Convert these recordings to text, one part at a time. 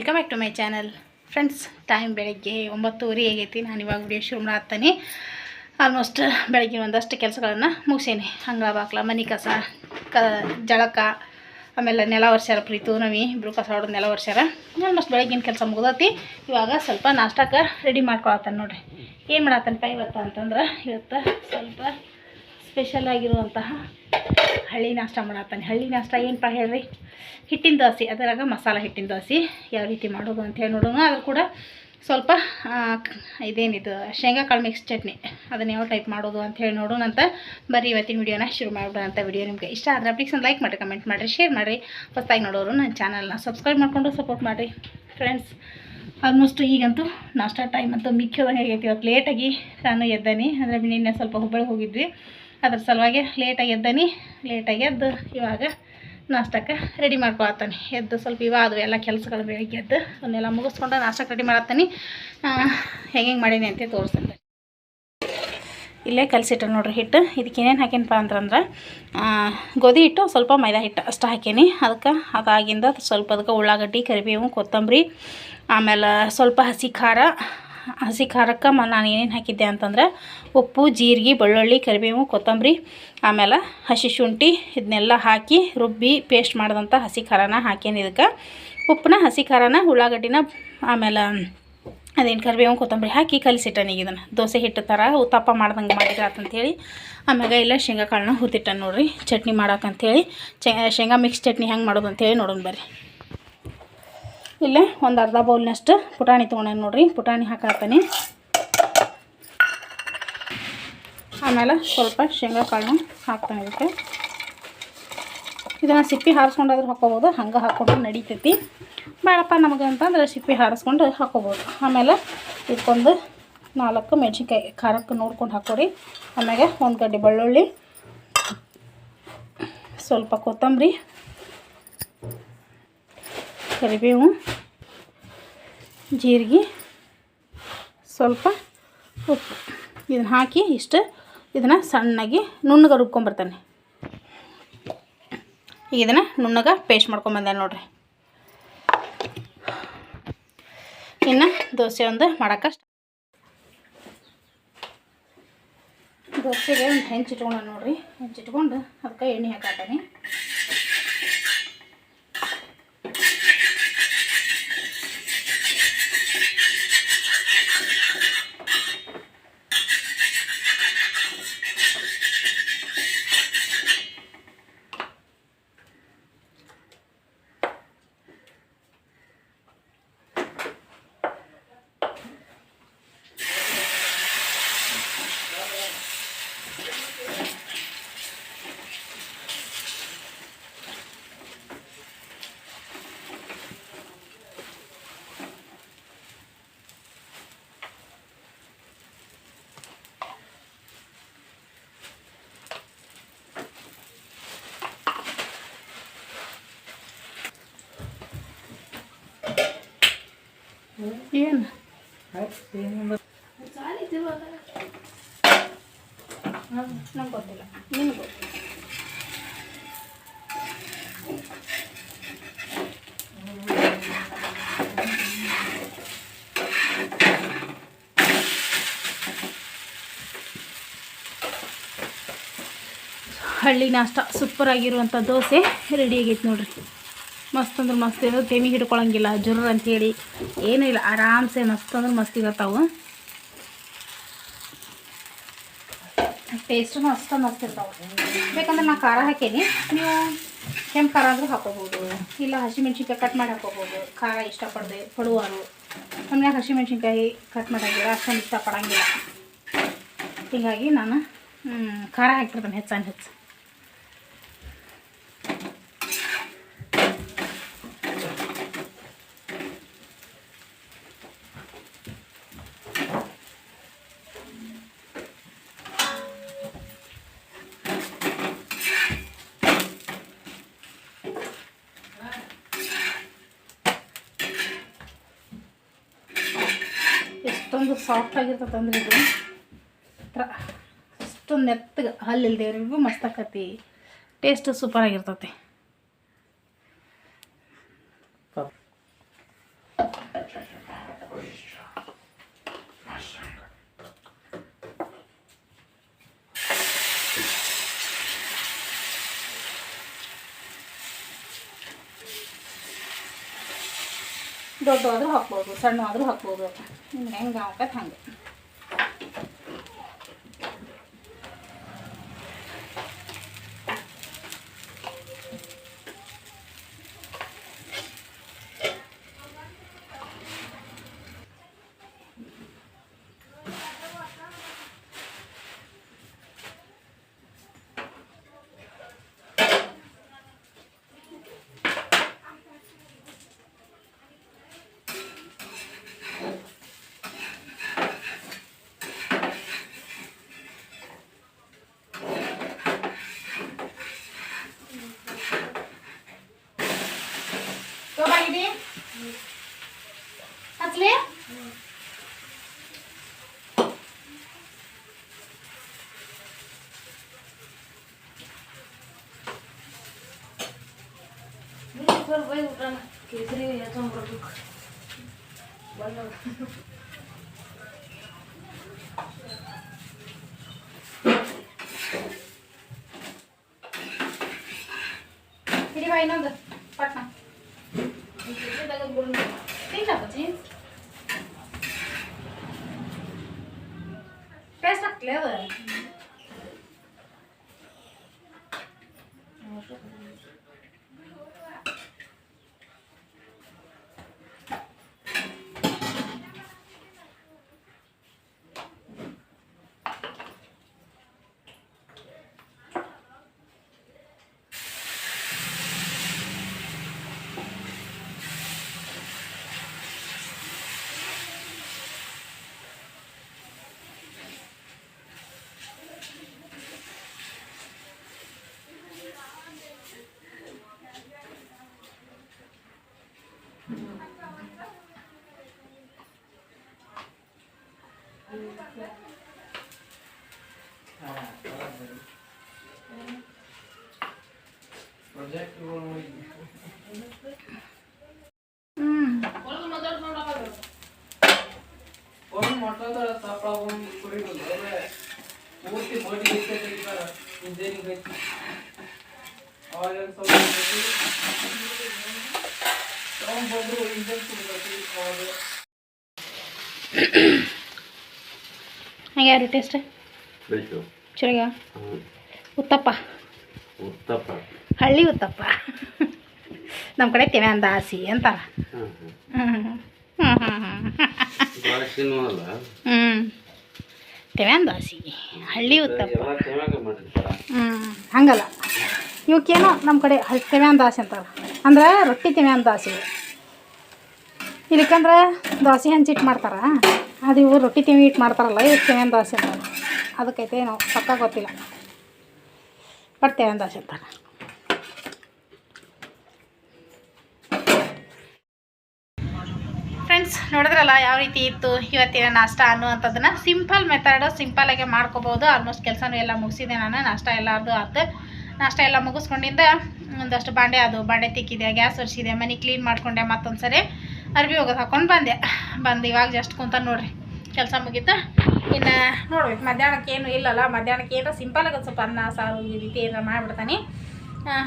Welcome back to my channel friends. Time ಬೆಳಗ್ಗೆ 9:30 ಆಗೈತಿ. ನಾನು ಇವಾಗ ವಿಡಿಯೋ ಶುರು ಮಾಡತ್ತೀನಿ. ಆಲ್ಮೋಸ್ಟ್ ಬೆಳಗ್ಗೆ ಒಂದಷ್ಟು ಕೆಲಸಗಳನ್ನು ಮುಗಿಸೇನಿ. ಅಂಗಳ ಬಾಕ್ಲ, ಮನೆ ಕಸ, ಜಳಕ, ಆಮೇಲೆ ನೆಲ ಒರೆಸ್ಯಾರ. ಪ್ರೀತು ನವಿ ಇಬ್ಬರು ಕಸ ಹೊಡೆದು ನೆಲ ಒರೆಸ್ಯಾರ. ಆಲ್ಮೋಸ್ಟ್ ಬೆಳಗ್ಗಿನ ಕೆಲಸ ಮುಗ್ದೈತಿ. ಇವಾಗ ಸ್ವಲ್ಪ ನಾಷ್ಟಕ್ಕೆ ರೆಡಿ ಮಾಡ್ಕೊಳತ್ತಾನೆ ನೋಡಿರಿ. ಏನು ಮಾಡತ್ತನಪ್ಪ ಇವತ್ತು ಅಂತಂದ್ರೆ, ಇವತ್ತು ಸ್ವಲ್ಪ ಸ್ಪೆಷಲ್ ಆಗಿರುವಂತಹ ಹಳ್ಳಿ ನಾಷ್ಟ ಮಾಡತ್ತಾನೆ. ಹಳ್ಳಿ ನಾಷ್ಟ ಏನಪ್ಪ ಹೇಳ್ರಿ, ಹಿಟ್ಟಿನ ದೋಸೆ. ಅದರಾಗ ಮಸಾಲೆ ಹಿಟ್ಟಿನ ದೋಸೆ ಯಾವ ರೀತಿ ಮಾಡೋದು ಅಂಥೇಳಿ ನೋಡೋಣ. ಅದು ಕೂಡ ಸ್ವಲ್ಪ ಇದೇನಿದು ಶೇಂಗಾ ಕಾಳು ಮಿಕ್ಸ್ ಚಟ್ನಿ, ಅದನ್ನು ಯಾವ ಟೈಪ್ ಮಾಡೋದು ಅಂಥೇಳಿ ನೋಡೋಣ ಅಂತ. ಬರೀ ಇವತ್ತಿನ ವಿಡಿಯೋನ ಶುರು ಮಾಡಿಬಿಡೋಣ ಅಂತ. ವಿಡಿಯೋ ನಿಮಗೆ ಇಷ್ಟ ಆದರೆ ಪ್ಲೀಸ್ ಒಂದು ಲೈಕ್ ಮಾಡಿ, ಕಮೆಂಟ್ ಮಾಡಿರಿ, ಶೇರ್ ಮಾಡಿರಿ. ಹೊಸದಾಗಿ ನೋಡೋರು ನನ್ನ ಚಾನಲ್ನ ಸಬ್ಸ್ಕ್ರೈಬ್ ಮಾಡಿಕೊಂಡು ಸಪೋರ್ಟ್ ಮಾಡಿರಿ ಫ್ರೆಂಡ್ಸ್. ಆಲ್ಮೋಸ್ಟ್ ಈಗಂತೂ ನಾಷ್ಟ ಟೈಮ್ ಅಂತೂ ಮಿಕ್ಕಿದಂಗೆ ಆಗೈತಿ. ಇವತ್ತು ಲೇಟಾಗಿ ನಾನು ಎದ್ದಾನೆ. ಅಂದರೆ ನಿನ್ನೆ ಸ್ವಲ್ಪ ಹುಬ್ಬಳ್ಳಿಗೆ ಹೋಗಿದ್ವಿ, ಅದ್ರ ಸಲುವಾಗಿ ಲೇಟಾಗಿ ಎದ್ದಾನೆ. ಲೇಟಾಗಿ ಎದ್ದು ಇವಾಗ ನಾಷ್ಟಕ್ಕೆ ರೆಡಿ ಮಾಡ್ಕೊಳತ್ತಾನೆ. ಎದ್ದು ಸ್ವಲ್ಪ ಇವಾದವು ಎಲ್ಲ ಕೆಲಸಗಳು ಬೆಳಗ್ಗೆ ಎದ್ದು ಅವನ್ನೆಲ್ಲ ಮುಗಿಸ್ಕೊಂಡು ನಾಷ್ಟಕ್ಕೆ ರೆಡಿ ಮಾಡತ್ತಾನೆ. ಹೆಂಗೆ ಮಾಡೀನಿ ಅಂತ ತೋರಿಸ್ತೇನೆ. ಇಲ್ಲೇ ಕಲಸಿಟ್ಟು ನೋಡ್ರಿ ಹಿಟ್ಟು. ಇದಕ್ಕೆ ಏನೇನು ಹಾಕೇನಪ್ಪ ಅಂತಂದ್ರೆ, ಗೋಧಿ ಹಿಟ್ಟು, ಸ್ವಲ್ಪ ಮೈದಾ ಹಿಟ್ಟು ಅಷ್ಟು ಹಾಕೀನಿ. ಅದಕ್ಕೆ ಅದಾಗಿಂದ ಸ್ವಲ್ಪ ಅದಕ್ಕೆ ಉಳ್ಳಾಗಡ್ಡಿ, ಕರಿಬೇವು, ಕೊತ್ತಂಬರಿ, ಆಮೇಲೆ ಸ್ವಲ್ಪ ಹಸಿ ಖಾರಕ್ಕೆ ನಾನು ಏನೇನು ಹಾಕಿದ್ದೆ ಅಂತಂದ್ರೆ, ಉಪ್ಪು, ಜೀರಿಗೆ, ಬೆಳ್ಳುಳ್ಳಿ, ಕರಿಬೇವು, ಕೊತ್ತಂಬರಿ, ಆಮೇಲೆ ಹಸಿ ಶುಂಠಿ ಇದನ್ನೆಲ್ಲ ಹಾಕಿ ರುಬ್ಬಿ ಪೇಸ್ಟ್ ಮಾಡಿದಂಥ ಹಸಿ ಖಾರನ ಹಾಕೇನಿ. ಇದಕ್ಕೆ ಉಪ್ಪನ್ನ, ಹಸಿ ಖಾರನ, ಉಳ್ಳಾಗಡ್ಡಿನ, ಆಮೇಲೆ ಅದೇನು ಕರಿಬೇವು, ಕೊತ್ತಂಬರಿ ಹಾಕಿ ಕಲಿಸಿಟ್ಟನಿಗೆ. ಇದನ್ನು ದೋಸೆ ಹಿಟ್ಟು ಥರ ಉತ್ತಪ್ಪ ಮಾಡ್ದಂಗೆ ಮಾಡಿದ್ರೆ ಅಂತಂಥೇಳಿ. ಆಮೇಲೆ ಇಲ್ಲ ಶೇಂಗಾ ಕಾಳನ್ನ ಹುರಿದಿಟ್ಟನು ನೋಡಿರಿ ಚಟ್ನಿ ಮಾಡೋಕ್ಕಂಥೇಳಿ. ಶೇಂಗಾ ಮಿಕ್ಸ್ ಚಟ್ನಿ ಹೆಂಗೆ ಮಾಡೋದು ಅಂಥೇಳಿ ನೋಡೋಣ ಬರ್ರಿ. ಇಲ್ಲೇ ಒಂದು ಅರ್ಧ ಬೌಲ್ನಷ್ಟು ಪುಟಾಣಿ ತೊಗೊಂಡು ನೋಡಿರಿ. ಪುಟಾಣಿ ಹಾಕಾತೀನಿ. ಆಮೇಲೆ ಸ್ವಲ್ಪ ಶೇಂಗಾ ಕಾಳನ್ನ ಹಾಕ್ತಾನೆ ಇದಕ್ಕೆ. ಇದನ್ನು ಸಿಪ್ಪಿ ಹಾರಿಸ್ಕೊಂಡಾದ್ರೂ ಹಾಕ್ಕೋಬೋದು, ಹಂಗೆ ಹಾಕ್ಕೊಂಡ್ರೆ ನಡೀತೈತಿ. ಬೇಡಪ್ಪ ನಮಗೆ ಅಂತಂದ್ರೆ ಸಿಪ್ಪಿ ಹಾರಿಸ್ಕೊಂಡು ಹಾಕ್ಕೋಬೋದು. ಆಮೇಲೆ ಇದಕ್ಕೊಂದು 4 ಮೆಣಸಿನ್ಕಾಯಿ ಖಾರಕ್ಕೆ ನೋಡ್ಕೊಂಡು ಹಾಕೋರಿ. ಆಮೇಲೆ ಒಂದು ಗಡ್ಡೆ ಬೆಳ್ಳುಳ್ಳಿ, ಸ್ವಲ್ಪ ಕೊತ್ತಂಬರಿ, ಕರಿಬೇವು, ಜೀರಿಗೆ, ಸ್ವಲ್ಪ ಉಪ್ಪು ಇದನ್ನು ಹಾಕಿ ಇದನ್ನು ಸಣ್ಣಗೆ ನುಣ್ಣಗೆ ರುಬ್ಕೊಂಬರ್ತಾನೆ. ಈಗ ಇದನ್ನು ನುಣ್ಣಗೆ ಪೇಸ್ಟ್ ಮಾಡ್ಕೊಂಬಂದೆ ನೋಡಿರಿ. ಇನ್ನು ದೋಸೆ ಒಂದು ಮಾಡೋಕ್ಕೆ ದೋಸೆಗೆ ಒಂದು ಹೆಂಚಿಟ್ಕೊಂಡು ನೋಡಿರಿ. ಹೆಂಚಿಟ್ಕೊಂಡು ಅದಕ್ಕೆ ಎಣ್ಣೆ ಹಾಕಾತೀನಿ. ಏನು ನಂಗೆ ಗೊತ್ತಿಲ್ಲ, ನಿಮ್ಗೆ ಗೊತ್ತಿಲ್ಲ. ಹಳ್ಳಿ ನಾಷ್ಟ ಸೂಪರಾಗಿರುವಂಥ ದೋಸೆ ರೆಡಿ ಆಗೈತೆ ನೋಡ್ರಿ. ಮಸ್ತ್ ಅಂದ್ರೆ ಮಸ್ತ್, ಏನೋ ತೆಮಿ ಹಿಡ್ಕೊಳಂಗಿಲ್ಲ, ಜುರ್ರ ಅಂಥೇಳಿ ಏನೂ ಇಲ್ಲ. ಆರಾಮ್ಸೆ ಮಸ್ತ್ ಅಂದ್ರೆ ಮಸ್ತ್ ಇರ್ತಾವೆ. ಟೇಸ್ಟು ಮಸ್ತ್ ಇರ್ತಾವೆ. ಬೇಕಂದ್ರೆ ನಾನು ಖಾರ ಹಾಕೀನಿ, ನೀವು ಕೆಂಪು ಖಾರ ಆದರೂ ಹಾಕೋಬೋದು, ಇಲ್ಲ ಹಸಿಮೆಣ್ಸಿನ್ಕಾಯಿ ಕಟ್ ಮಾಡಿ ಹಾಕೋಬೋದು. ಖಾರ ಪಡುವರು ನಮ್ಗೆ ಹಸಿಮೆಣ್ಸಿನ್ಕಾಯಿ ಕಟ್ ಮಾಡಾಗಿಲ್ಲ, ಅಷ್ಟೊಂದು ಇಷ್ಟಪಡೋಂಗಿಲ್ಲ. ಹೀಗಾಗಿ ನಾನು ಖಾರ ಹಾಕಿಬಿಡ್ತೇನೆ ಹೆಚ್ಚು. ಎಷ್ಟೊಂದು ಸಾಫ್ಟ್ ಆಗಿರ್ತದೆ ಅಂದ್ರೆ ಇದು ಅಷ್ಟೊಂದು ನೆತ್ತಗೆ ಹಲ್ಲಿಲ್ದೇವ್ರಿಗೂ ಮಸ್ತ್ ಆಕತಿ. ಟೇಸ್ಟ್ ಸೂಪರ್ ಆಗಿರ್ತೈತಿ. ದೊಡ್ಡವಾದ್ರೂ ಹಾಕ್ಬೋದು, ಸಣ್ಣವಾದ್ರೂ ಹಾಕ್ಬೋದು. ನಿಮ್ಗೆ ಹೆಂಗೆ ಹಾಕತ್ತೆ ಹಂಗೆ. ಹಚ್ಲಿ ಕೇಸರಿ ಬರ್ಬೇಕು ಹಿಡಿವಾ ಇನ್ನೊಂದು ಪಟ್ನ ತಿನ್ನಪ್ಪಿ ಟೇಸ್ಟ್ ಆಗ್ತಲೇ ಅದು. ಹಂಗೆ ಯಾರು ಟೇಸ್ಟ್ ಚುರಿಗ ಉತ್ತಪ್ಪ ಹಳ್ಳಿ ಉತ್ತಪ್ಪ ನಮ್ಮ ಕಡೆ ತೆವೆ ಅಂದ ಹಸಿ ಅಂತಾರ. ತೆವೆ ಅಂದ ಹಸಿ ಹಳ್ಳಿ ಉತ್ತಪ್ಪ. ಹಂಗಲ್ಲ ಇವಕ್ಕೇನೋ ನಮ್ಮ ಕಡೆ ತೆವೆ ಅಂದ ಹಸಿ ಅಂತಾರ, ಅಂದ್ರೆ ರೊಟ್ಟಿ ತೆವೆ ಅಂದ ಹಸಿ. ಇದಕ್ಕಂದ್ರೆ ದೋಸೆ ಹಂಚಿಟ್ಟು ಮಾಡ್ತಾರ, ಅದು ಇವು ರೊಟ್ಟಿ ತೆವೆ ಇಟ್ಟು ಮಾಡ್ತಾರಲ್ಲ, ಇವತ್ತು ತೆವೆ ಅಂದ ಹಸಿ ಅಂತಾರೆ. ಅದಕ್ಕೈತೆ ನಾವು ಪಕ್ಕ ಗೊತ್ತಿಲ್ಲ, ಬಟ್ ತೆವೆ ಅಂದ ಹಸಿ ಅಂತಾರೆ. ಫ್ರೆಂಡ್ಸ್ ನೋಡಿದ್ರಲ್ಲ ಯಾವ ರೀತಿ ಇತ್ತು ಇವತ್ತಿನ ನಾಷ್ಟ ಅನ್ನುವಂಥದ್ದನ್ನು. ಸಿಂಪಲ್ ಮೆಥಡ್, ಸಿಂಪಲಾಗೆ ಮಾಡ್ಕೋಬೋದು. ಆಲ್ಮೋಸ್ಟ್ ಕೆಲಸನೂ ಎಲ್ಲ ಮುಗಿಸಿದೆ ನಾನು. ನಾಷ್ಟ ಎಲ್ಲರದು ಆಯ್ತು. ನಾಷ್ಟ ಎಲ್ಲ ಮುಗಿಸ್ಕೊಂಡಿಂದ ಒಂದಷ್ಟು ಬಾಂಡೆ ತಿಕ್ಕಿದೆ, ಗ್ಯಾಸ್ ಒರೆಸಿದೆ, ಮನೆ ಕ್ಲೀನ್ ಮಾಡಿಕೊಂಡೆ, ಮತ್ತೊಂದು ಸರಿ ಅರ್ಬಿ ಹೋಗೋದು ಹಾಕ್ಕೊಂಡು ಬಂದು ಇವಾಗ ಜಸ್ಟ್ ಕುಂತ ನೋಡಿರಿ ಕೆಲಸ ಮುಗೀತು. ಇನ್ನು ನೋಡ್ಬೇಕು ಮಧ್ಯಾಹ್ನಕ್ಕೆ ಏನು ಇಲ್ಲಲ್ಲ, ಮಧ್ಯಾಹ್ನಕ್ಕೆ ಏನೋ ಸಿಂಪಲಾಗಿ ಒಂದು ಸ್ವಲ್ಪ ಅನ್ನ ಸಾರು ಈ ರೀತಿ ಏನಾರು ಮಾಡಿಬಿಡ್ತಾನೆ.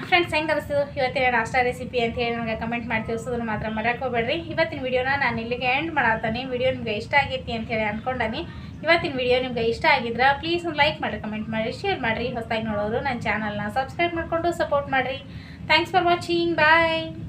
ಫ್ರೆಂಡ್ಸ್ ಹೆಂಗೆ ಅನಿಸ್ತು ಇವತ್ತಿನ ನಾಷ್ಟ ರೆಸಿಪಿ ಅಂತ ಹೇಳಿ ನನಗೆ ಕಮೆಂಟ್ ಮಾಡಿ ತಿಳಿಸೋದನ್ನು ಮಾತ್ರ ಮರೆಯೋಕೆ ಹೋಗಬೇಡ್ರಿ. ಇವತ್ತಿನ ವಿಡಿಯೋನ ನಾನು ಇಲ್ಲಿಗೆ ಎಂಡ್ ಮಾಡತ್ತೀನಿ. ವಿಡಿಯೋ ನಿಮಗೆ ಇಷ್ಟ ಆಗೈತಿ ಅಂತೇಳಿ ಅಂದ್ಕೊಂಡಾನಿ. ಇವತ್ತಿನ ವಿಡಿಯೋ ನಿಮ್ಗೆ ಇಷ್ಟ ಆಗಿದ್ರೆ ಪ್ಲೀಸ್ ಒಂದು ಲೈಕ್ ಮಾಡಿರಿ, ಕಮೆಂಟ್ ಮಾಡಿರಿ, ಶೇರ್ ಮಾಡಿರಿ. ಹೊಸದಾಗಿ ನೋಡೋರು ನನ್ನ ಚಾನಲ್ನ ಸಬ್ಸ್ಕ್ರೈಬ್ ಮಾಡಿಕೊಂಡು ಸಪೋರ್ಟ್ ಮಾಡಿರಿ. Thanks for watching. ಬಾಯ್.